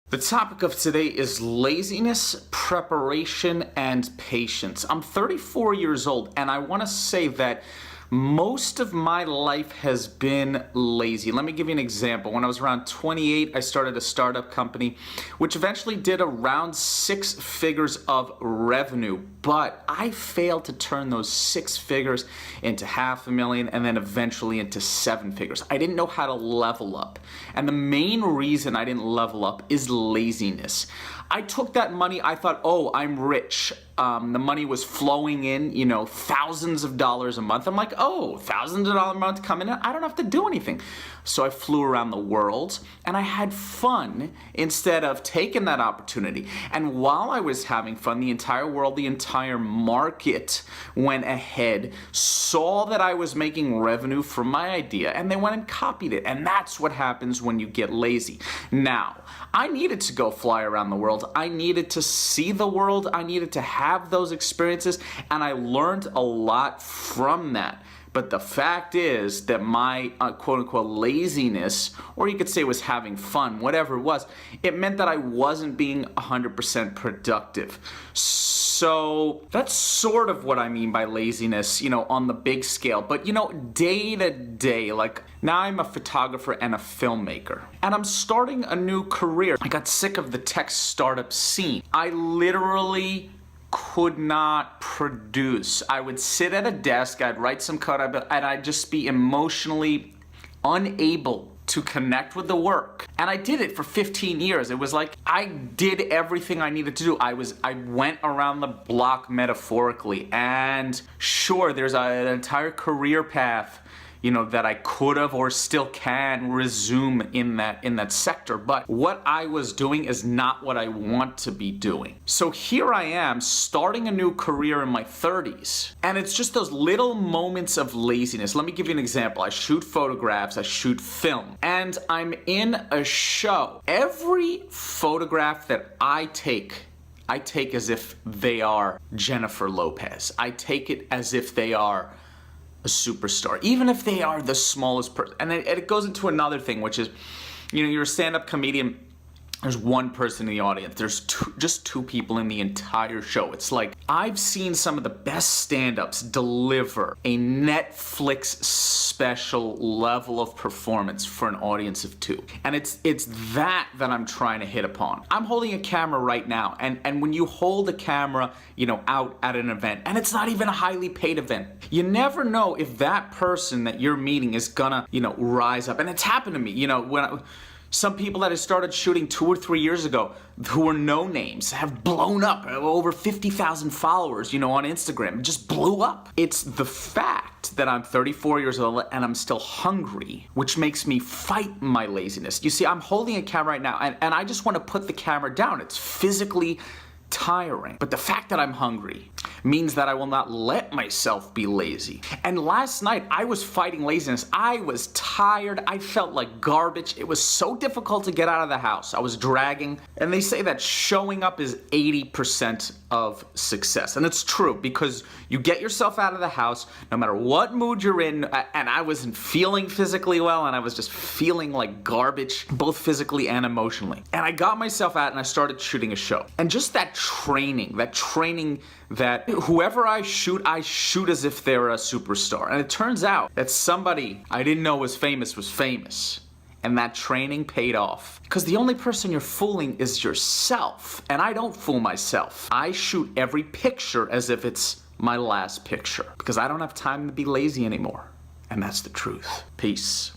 The topic of today is laziness, preparation, and patience. I'm 34 years old, and I want to say that most of my life has been lazy. Let me give you an example. When I was around 28, I started a startup company, which eventually did around 6 figures of revenue, but I failed to turn those 6 figures into $500,000 and then eventually into 7 figures. I didn't know how to level up. And the main reason I didn't level up is laziness. I took that money, I thought, oh, I'm rich. The money was flowing in, thousands of dollars a month. I'm like, oh, thousands of dollars a month coming in, I don't have to do anything. So I flew around the world and I had fun instead of taking that opportunity. And while I was having fun, the entire world, the entire market went ahead, saw that I was making revenue from my idea, and they went and copied it. And that's what happens when you get lazy. Now, I needed to go fly around the world. I needed to see the world. I needed to have those experiences, and I learned a lot from that. But the fact is that my quote-unquote laziness, or you could say was having fun, whatever it was, it meant that I wasn't being 100% productive. So that's sort of what I mean by laziness, on the big scale. But, day to day, like now I'm a photographer and a filmmaker, and I'm starting a new career. I got sick of the tech startup scene. I literally could not produce. I would sit at a desk, I'd write some code, and I'd just be emotionally unable to connect with the work. And I did it for 15 years. It was like I did everything I needed to do. I went around the block metaphorically. And sure, there's an entire career path that I could have or still can resume in that sector. But what I was doing is not what I want to be doing. So here I am starting a new career in my 30s. And it's just those little moments of laziness. Let me give you an example. I shoot photographs, I shoot film, and I'm in a show. Every photograph that I take as if they are Jennifer Lopez. I take it as if they are a superstar, even if they are the smallest person. And it goes into another thing, which is, you're a stand-up comedian, there's one person in the audience, there's just two people in the entire show. It's like, I've seen some of the best stand-ups deliver a Netflix special level of performance for an audience of 2. And it's that I'm trying to hit upon. I'm holding a camera right now, and when you hold a camera, out at an event, and it's not even a highly paid event, you never know if that person that you're meeting is gonna, rise up. And it's happened to me, when some people that I started shooting 2 or 3 years ago who were no names have blown up, over 50,000 followers, on Instagram. It just blew up. It's the fact that I'm 34 years old and I'm still hungry, which makes me fight my laziness. You see, I'm holding a camera right now and I just want to put the camera down. It's physically tiring. But the fact that I'm hungry means that I will not let myself be lazy. And last night, I was fighting laziness. I was tired. I felt like garbage. It was so difficult to get out of the house. I was dragging. And they say that showing up is 80% of success. And it's true, because you get yourself out of the house, no matter what mood you're in, and I wasn't feeling physically well, and I was just feeling like garbage, both physically and emotionally. And I got myself out and I started shooting a show. And just that training that whoever I shoot as if they're a superstar. And it turns out that somebody I didn't know was famous. And that training paid off. Because the only person you're fooling is yourself. And I don't fool myself. I shoot every picture as if it's my last picture. Because I don't have time to be lazy anymore. And that's the truth. Peace.